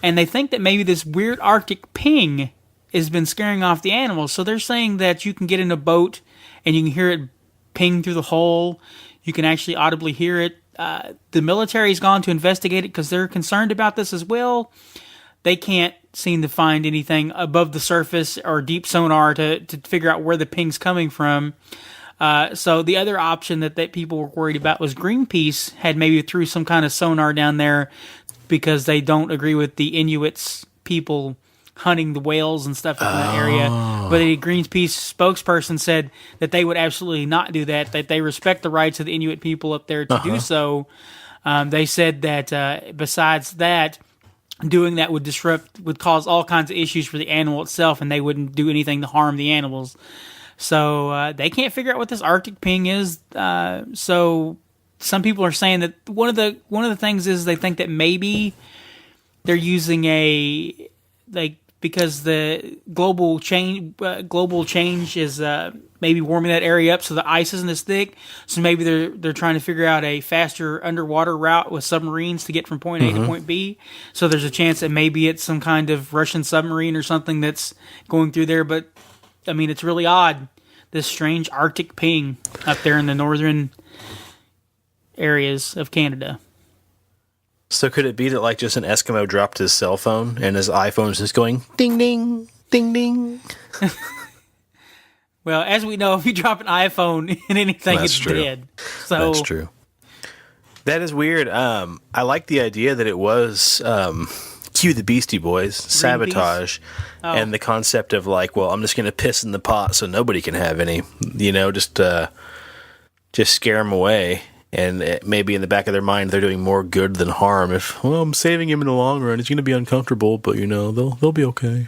And they think that maybe this weird Arctic ping has been scaring off the animals. So they're saying that you can get in a boat and you can hear it ping through the hole. You can actually audibly hear it. The military's gone to investigate it because they're concerned about this as well. They can't seem to find anything above the surface or deep sonar to figure out where the ping's coming from. So the other option that people were worried about was Greenpeace had maybe threw some kind of sonar down there because they don't agree with the Inuits people hunting the whales and stuff in that area. But a Greenpeace spokesperson said that they would absolutely not do that they respect the rights of the Inuit people up there to do so. They said that besides that, doing that would cause all kinds of issues for the animal itself, and they wouldn't do anything to harm the animals. So they can't figure out what this Arctic ping is. So some people are saying that one of the things is they think that maybe they're using because the global change is maybe warming that area up, so the ice isn't as thick. So maybe they're trying to figure out a faster underwater route with submarines to get from point A to point B. So there's a chance that maybe it's some kind of Russian submarine or something that's going through there. But I mean, it's really odd, this strange Arctic ping up there in the northern areas of Canada. So could it be that like just an Eskimo dropped his cell phone and his iPhone's just going ding ding ding ding? Well, as we know, if you drop an iPhone in anything, it's dead. So that's true. That is weird. I like the idea that it was cue the Beastie Boys, sabotage, and the concept of like, well, I'm just going to piss in the pot so nobody can have any. Just scare them away. And maybe in the back of their mind, they're doing more good than harm. I'm saving him in the long run. It's going to be uncomfortable, but they'll be okay.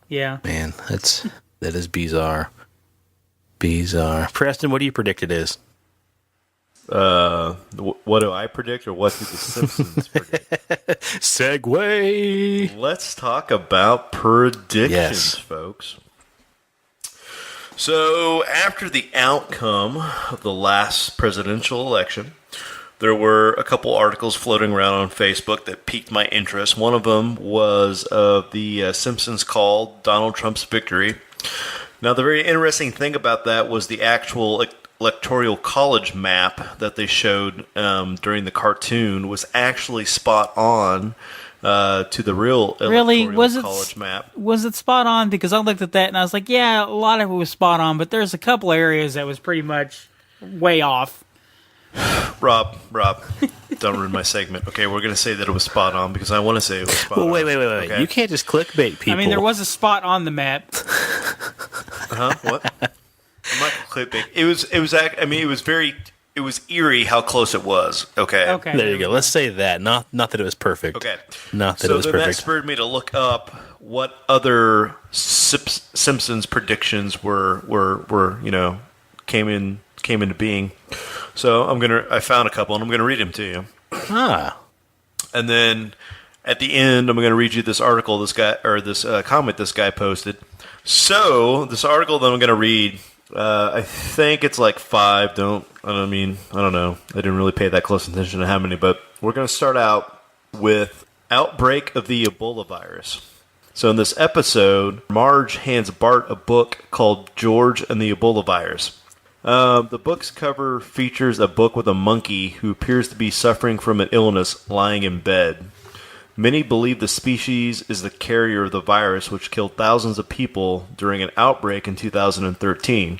Yeah, man, that is bizarre. Bizarre. Preston, what do you predict it is? What do I predict, or what do the Simpsons predict? Segway. Let's talk about predictions, folks. So, after the outcome of the last presidential election, there were a couple articles floating around on Facebook that piqued my interest. One of them was of the Simpsons called Donald Trump's victory. Now, the very interesting thing about that was the actual electoral college map that they showed during the cartoon was actually spot on to the real electoral college map. Was it spot on? Because I looked at that and I was like, yeah, a lot of it was spot on, but there's a couple areas that was pretty much way off. Rob, don't ruin my segment. Okay, we're going to say that it was spot on because I want to say it was spot on. Wait. Okay? You can't just clickbait people. I mean, there was a spot on the map. What? I'm not clickbait. It was eerie how close it was. Okay. There you go. Let's say that. Not that it was perfect. Okay. Not that it was perfect. That spurred me to look up what other Simpsons predictions were came into being. So I found a couple and I'm gonna read them to you. And then at the end I'm gonna read you this article this comment this guy posted. So this article that I'm gonna read, I think it's like 5. I don't know. I didn't really pay that close attention to how many, but we're going to start out with outbreak of the Ebola virus. So in this episode, Marge hands Bart a book called George and the Ebola virus. The book's cover features a book with a monkey who appears to be suffering from an illness lying in bed. Many believe the species is the carrier of the virus, which killed thousands of people during an outbreak in 2013.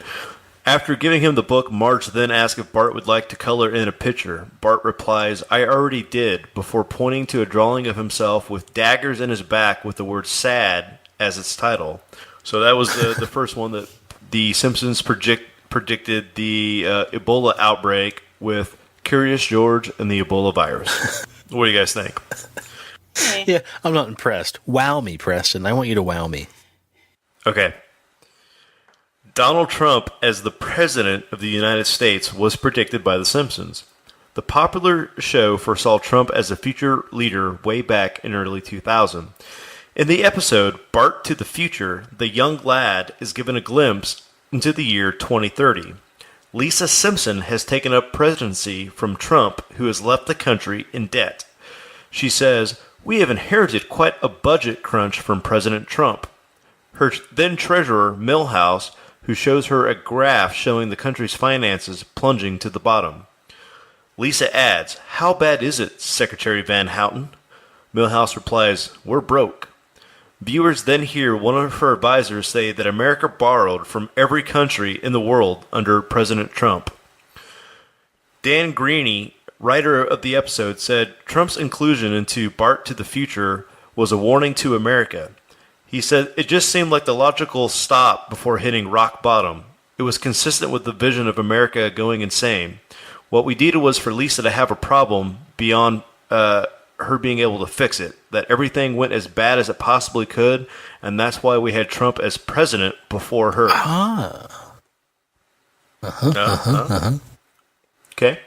After giving him the book, Marge then asks if Bart would like to color in a picture. Bart replies, "I already did," before pointing to a drawing of himself with daggers in his back with the word "sad" as its title. So that was the first one that the Simpsons predicted the Ebola outbreak with Curious George and the Ebola virus. What do you guys think? Yeah, I'm not impressed. Wow me, Preston. I want you to wow me. Okay. Donald Trump as the President of the United States was predicted by The Simpsons. The popular show foresaw Trump as a future leader way back in early 2000. In the episode, Bart to the Future, the young lad is given a glimpse into the year 2030. Lisa Simpson has taken up presidency from Trump, who has left the country in debt. She says, "We have inherited quite a budget crunch from President Trump." Her then-treasurer, Milhouse, who shows her a graph showing the country's finances plunging to the bottom. Lisa adds, "How bad is it, Secretary Van Houten?" Milhouse replies, "We're broke." Viewers then hear one of her advisors say that America borrowed from every country in the world under President Trump. Dan Greeny, writer of the episode, said Trump's inclusion into Bart to the Future was a warning to America. He said it just seemed like the logical stop before hitting rock bottom. It was consistent with the vision of America going insane. What we needed was for Lisa to have a problem beyond her being able to fix it, that everything went as bad as it possibly could, and that's why we had Trump as president before her. Okay.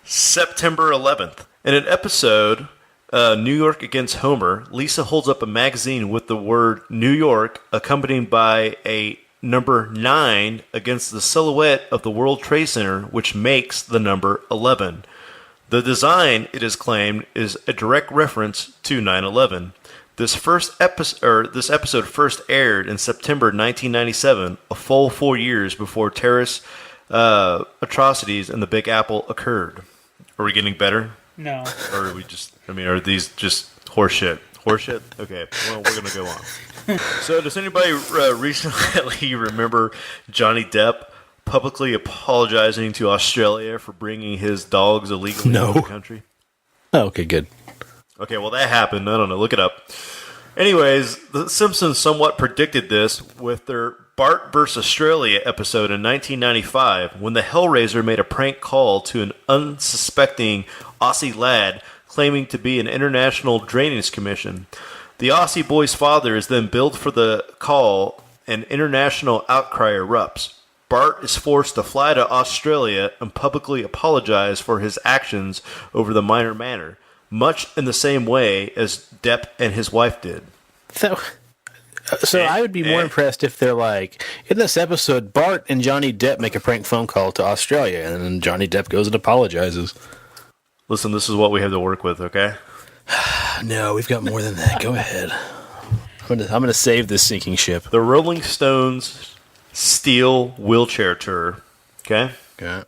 September 11th. In an episode, New York Against Homer, Lisa holds up a magazine with the word New York accompanied by a number 9 against the silhouette of the World Trade Center, which makes the number 11. The design, it is claimed, is a direct reference to 9/11. This episode first aired in September 1997, a full 4 years before terrorist atrocities in the Big Apple occurred. Are we getting better? No. Or are we just? I mean, are these just horseshit? Horseshit? Okay. Well, we're gonna go on. So, does anybody recently remember Johnny Depp publicly apologizing to Australia for bringing his dogs illegally into the country? Oh, okay, good. Okay, well, that happened. I don't know. Look it up. Anyways, the Simpsons somewhat predicted this with their Bart vs. Australia episode in 1995 when the Hellraiser made a prank call to an unsuspecting Aussie lad claiming to be an international drainage commission. The Aussie boy's father is then billed for the call, and international outcry erupts. Bart is forced to fly to Australia and publicly apologize for his actions over the minor matter, much in the same way as Depp and his wife did. So I would be more impressed if they're like, in this episode, Bart and Johnny Depp make a prank phone call to Australia, and then Johnny Depp goes and apologizes. Listen, this is what we have to work with, okay? No, we've got more than that. Go ahead. I'm gonna save this sinking ship. The Rolling Stones Steel Wheelchair Tour, okay? Okay.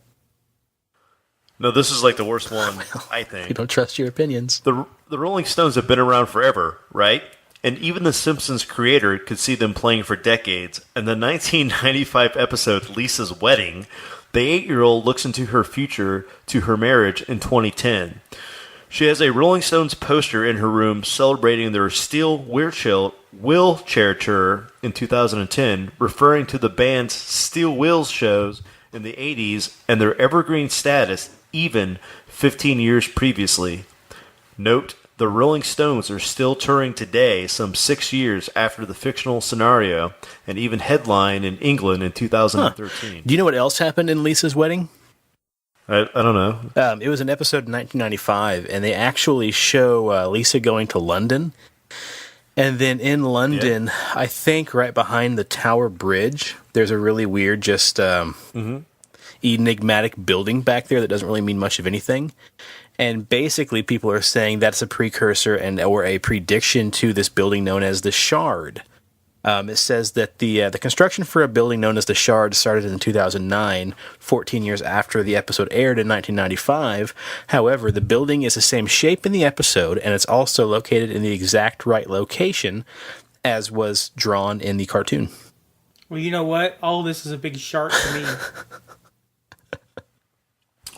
No, this is like the worst one, I think. You don't trust your opinions. The Rolling Stones have been around forever, right? And even the Simpsons creator could see them playing for decades. In the 1995 episode Lisa's Wedding, the 8-year-old looks into her future to her marriage in 2010. She has a Rolling Stones poster in her room celebrating their Steel Wheelchair Tour in 2010, referring to the band's Steel Wheels shows in the 80s and their evergreen status even 15 years previously. Note, the Rolling Stones are still touring today, some 6 years after the fictional scenario, and even headline in England in 2013. Do you know what else happened in Lisa's wedding? I don't know. It was an episode in 1995, and they actually show Lisa going to London. And then in London, I think right behind the Tower Bridge, there's a really weird, just enigmatic building back there that doesn't really mean much of anything. And basically, people are saying that's a precursor or a prediction to this building known as the Shard. It says that the construction for a building known as the Shard started in 2009, 14 years after the episode aired in 1995. However, the building is the same shape in the episode, and it's also located in the exact right location as was drawn in the cartoon. Well, you know what? All this is a big shark to me.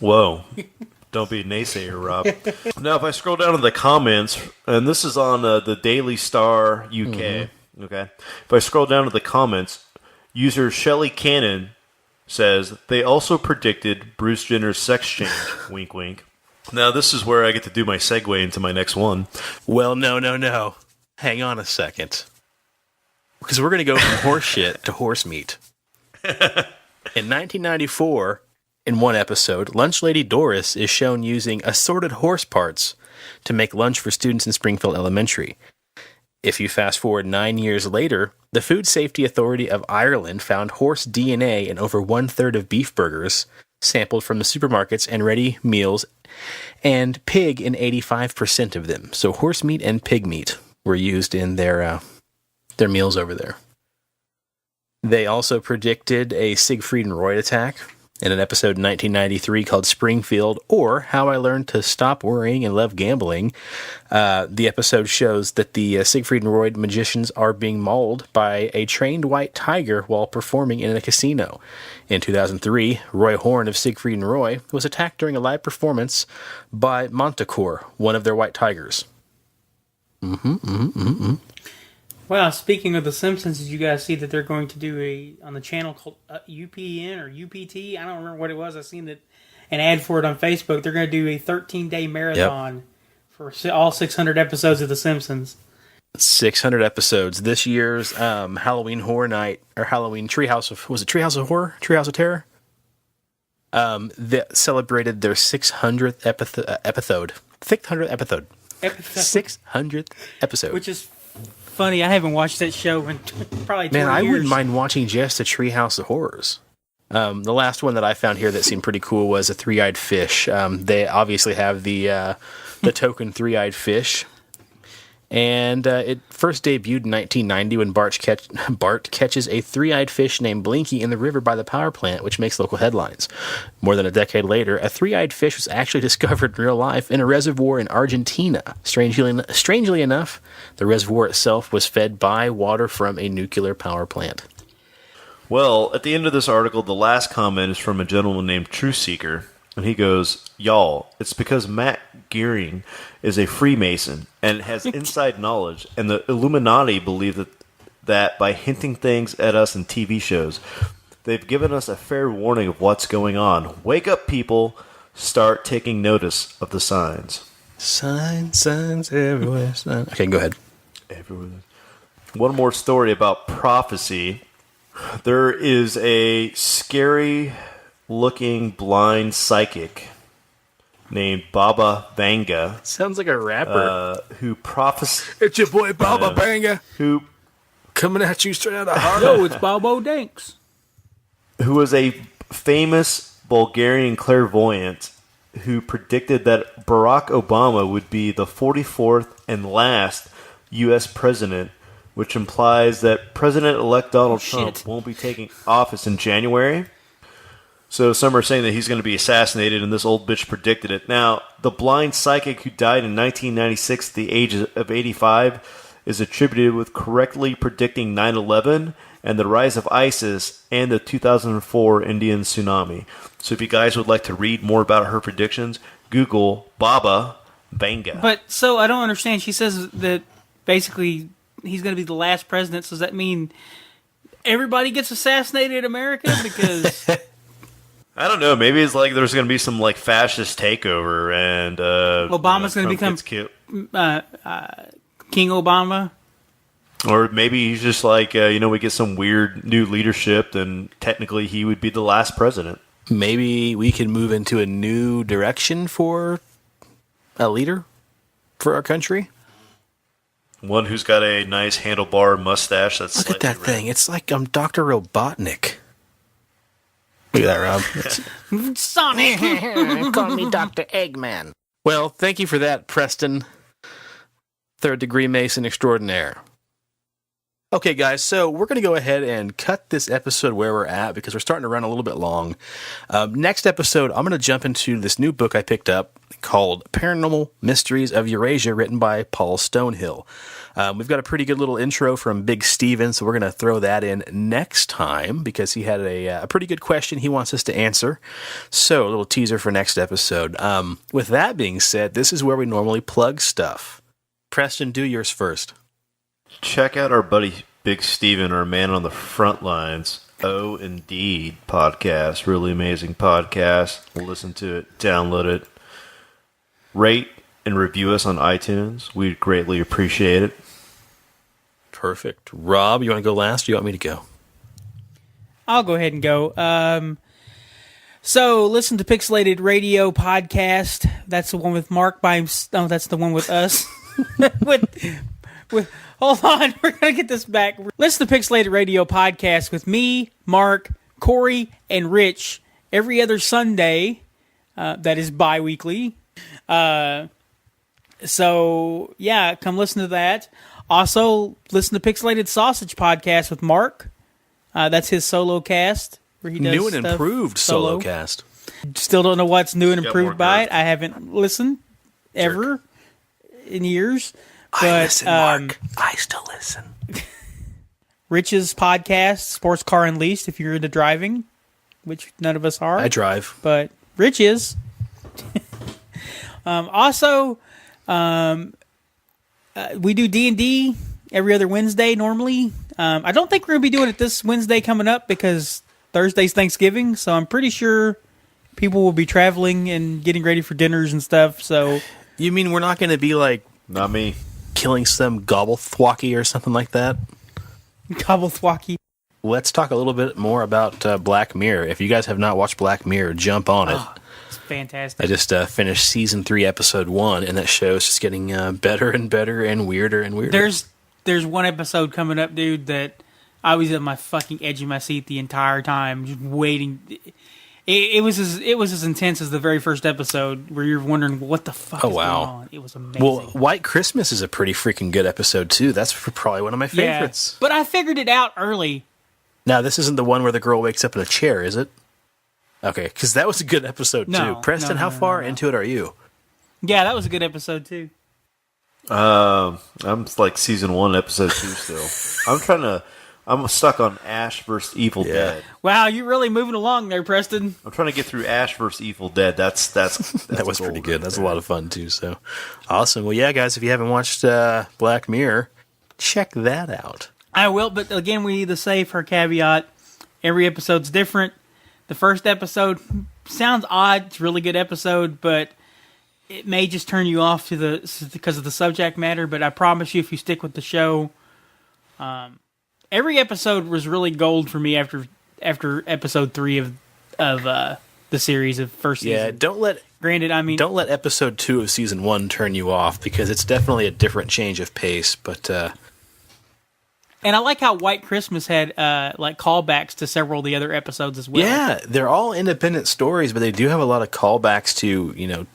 Whoa. Don't be a naysayer, Rob. Now, if I scroll down to the comments, and this is on the Daily Star UK, okay? If I scroll down to the comments, user Shelley Cannon says, they also predicted Bruce Jenner's sex change. Wink, wink. Now, this is where I get to do my segue into my next one. Well, no. Hang on a second. Because we're going to go from horse shit to horse meat. In 1994, In one episode, Lunch Lady Doris is shown using assorted horse parts to make lunch for students in Springfield Elementary. If you fast forward 9 years later, the Food Safety Authority of Ireland found horse DNA in over 1/3 of beef burgers sampled from the supermarkets and ready meals, and pig in 85% of them. So horse meat and pig meat were used in their meals over there. They also predicted a Siegfried and Roy attack in an episode in 1993 called Springfield, or How I Learned to Stop Worrying and Love Gambling. The episode shows that the Siegfried and Roy magicians are being mauled by a trained white tiger while performing in a casino. In 2003, Roy Horn of Siegfried and Roy was attacked during a live performance by Montecore, one of their white tigers. Well, speaking of The Simpsons, did you guys see that they're going to do on the channel called UPN or UPT? I don't remember what it was. I seen an ad for it on Facebook. They're going to do a 13-day marathon for all 600 episodes of The Simpsons. 600 episodes. This year's Halloween Horror Night, or Halloween Treehouse of... Was it Treehouse of Horror? Treehouse of Terror? That celebrated their 600th episode. 600th episode. 600th episode. Which is funny. I haven't watched that show in probably 20 years. Man, I wouldn't mind watching just a Treehouse of Horrors. The last one that I found here that seemed pretty cool was a three-eyed fish. They obviously have the token three-eyed fish. And it first debuted in 1990 when Bart catches a three-eyed fish named Blinky in the river by the power plant, which makes local headlines. More than a decade later, a three-eyed fish was actually discovered in real life in a reservoir in Argentina. Strangely enough, the reservoir itself was fed by water from a nuclear power plant. Well, at the end of this article, the last comment is from a gentleman named Truth Seeker. And he goes, y'all, it's because Matt Gearing is a Freemason and has inside knowledge, and the Illuminati believe that by hinting things at us in TV shows, they've given us a fair warning of what's going on. Wake up, people. Start taking notice of the signs. Signs everywhere. Okay, go ahead. Everywhere. One more story about prophecy. There is a scary looking blind psychic named Baba Vanga. Sounds like a rapper. Who prophesies. It's your boy Baba Vanga. Who coming at you straight out of heart. Yo, it's Bobo Danks. Who was a famous Bulgarian clairvoyant who predicted that Barack Obama would be the 44th and last U.S. president, which implies that President-elect Donald Trump won't be taking office in January. So some are saying that he's going to be assassinated, and this old bitch predicted it. Now, the blind psychic who died in 1996 at the age of 85 is attributed with correctly predicting 9/11 and the rise of ISIS and the 2004 Indian tsunami. So if you guys would like to read more about her predictions, Google Baba Vanga. But, so, I don't understand. She says that basically he's going to be the last president. So does that mean everybody gets assassinated in America? Because... I don't know. Maybe it's like there's going to be some like fascist takeover, and Obama's going to become King Obama. Or maybe he's just like we get some weird new leadership, then technically he would be the last president. Maybe we can move into a new direction for a leader for our country. One who's got a nice handlebar mustache. That's look at that thing. It's like Dr. Robotnik. Look at that, Rob. Sonic! Call me Dr. Eggman. Well, thank you for that, Preston. Third degree Mason extraordinaire. Okay, guys, so we're going to go ahead and cut this episode where we're at because we're starting to run a little bit long. Next episode, I'm going to jump into this new book I picked up called Paranormal Mysteries of Eurasia, written by Paul Stonehill. We've got a pretty good little intro from Big Steven, so we're going to throw that in next time because he had a pretty good question he wants us to answer. So, a little teaser for next episode. With that being said, this is where we normally plug stuff. Preston, do yours first. Check out our buddy Big Steven, our man on the front lines. Oh, indeed, podcast. Really amazing podcast. Listen to it, download it, rate and review us on iTunes. We'd greatly appreciate it. Perfect. Rob, you want to go last or you want me to go? I'll go ahead and go. So, listen to Pixelated Radio Podcast. That's the one with Mark No, that's the one with us. with hold on, we're going to get this back. Listen to Pixelated Radio Podcast with me, Mark, Corey, and Rich every other Sunday. That is bi-weekly. So, yeah, come listen to that. Also, listen to Pixelated Sausage Podcast with Mark. That's his solo cast. Where he does new and improved solo cast. Still don't know what's new and improved by nerve. it. I haven't listened ever in years. But, I listen, Mark. I still listen. Rich's podcast, Sports Car Unleashed, if you're into driving, which none of us are. I drive. But Rich is. We do D&D every other Wednesday normally. I don't think we're going to be doing it this Wednesday coming up because Thursday's Thanksgiving, so I'm pretty sure people will be traveling and getting ready for dinners and stuff. So, you mean we're not going to be like Not me. killing some gobblethwacky or something like that? Gobblethwacky. Let's talk a little bit more about Black Mirror. If you guys have not watched Black Mirror, jump on it. Oh, it's fantastic. I just finished season 3, episode 1, and that show is just getting better and better and weirder and weirder. There's one episode coming up, dude, that I was at my fucking edge of my seat the entire time, just waiting. It was as intense as the very first episode, where you're wondering what the fuck is going on. It was amazing. Well, White Christmas is a pretty freaking good episode too. That's probably one of my favorites. Yeah, but I figured it out early. Now, this isn't the one where the girl wakes up in a chair, is it? Okay, because that was a good episode too. Preston, how far into it are you? Yeah, that was a good episode too. I'm like season 1, episode 2 still. I'm stuck on Ash vs. Evil Dead. Wow, you're really moving along there, Preston. I'm trying to get through Ash vs. Evil Dead. That's That was pretty good. That's a lot of fun too. So awesome. Well, yeah, guys, if you haven't watched Black Mirror, check that out. I will, but again, we need to say for a caveat, every episode's different. The first episode sounds odd. It's a really good episode, but it may just turn you off because of the subject matter. But I promise you, if you stick with the show, every episode was really gold for me after episode 3 of the series of first season. Yeah, don't let episode 2 of season 1 turn you off, because it's definitely a different change of pace. But and I like how White Christmas had like callbacks to several of the other episodes as well. yeah, they're all independent stories, but they do have a lot of callbacks to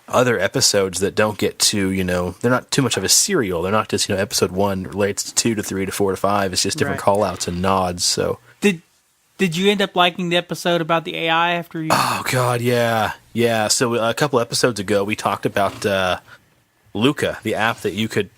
other episodes that don't get to, they're not too much of a serial. They're not just, episode 1 relates to 2 to 3 to 4 to 5. It's just different call-outs and nods. So Did you end up liking the episode about the AI after you? Oh God, yeah. So a couple episodes ago, we talked about Luca, the app that you could,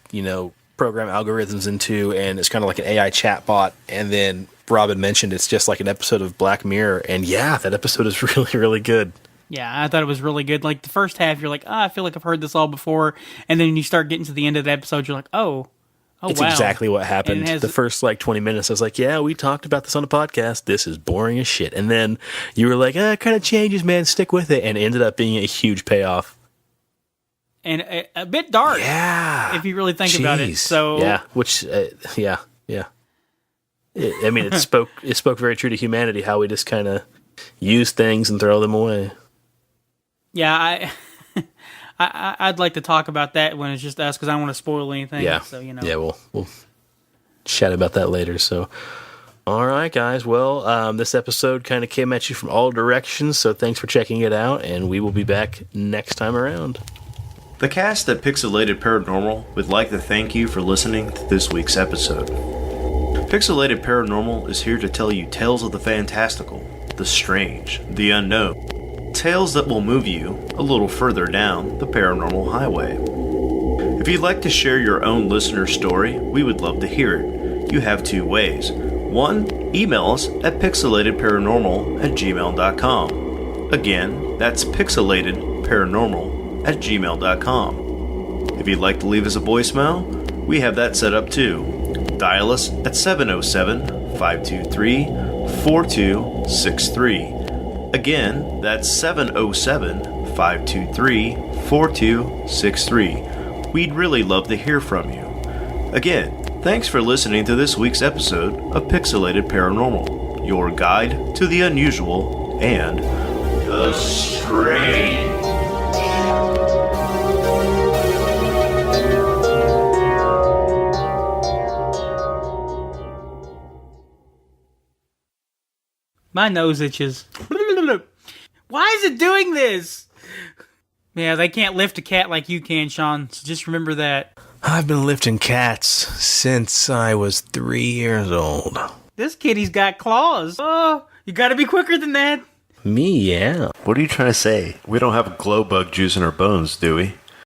program algorithms into, and it's kind of like an AI chatbot. And then Robin mentioned it's just like an episode of Black Mirror, and yeah, that episode is really, really good. Yeah, I thought it was really good. Like the first half, you're like, I feel like I've heard this all before, and then you start getting to the end of the episode, you're like, It's wow. exactly what happened. The first 20 minutes, I was like, yeah, we talked about this on the podcast. This is boring as shit. And then you were like, it kind of changes, man. Stick with it. And it ended up being a huge payoff. And a bit dark. Yeah. If you really think about it. So yeah, which, yeah. It spoke very true to humanity, how we just kind of use things and throw them away. Yeah, I'd like to talk about that when it's just us, because I don't want to spoil anything. Yeah. So, Yeah, we'll chat about that later. So, all right, guys. Well, this episode kind of came at you from all directions, so thanks for checking it out, and we will be back next time around. The cast at Pixelated Paranormal would like to thank you for listening to this week's episode. Pixelated Paranormal is here to tell you tales of the fantastical, the strange, the unknown. Tales that will move you a little further down the paranormal highway. If you'd like to share your own listener story, we would love to hear it. You have 2 ways. 1, email us at pixelatedparanormal@gmail.com. Again, that's pixelatedparanormal@gmail.com. If you'd like to leave us a voicemail, we have that set up too. Dial us at 707-523-4263. Again, that's 707-523-4263. We'd really love to hear from you. Again, thanks for listening to this week's episode of Pixelated Paranormal, your guide to the unusual and the strange. My nose itches. Why is it doing this? Yeah, they can't lift a cat like you can, Sean, so just remember that. I've been lifting cats since I was 3 years old. This kitty's got claws. Oh, you gotta be quicker than that. Me, yeah. What are you trying to say? We don't have glow bug juice in our bones, do we?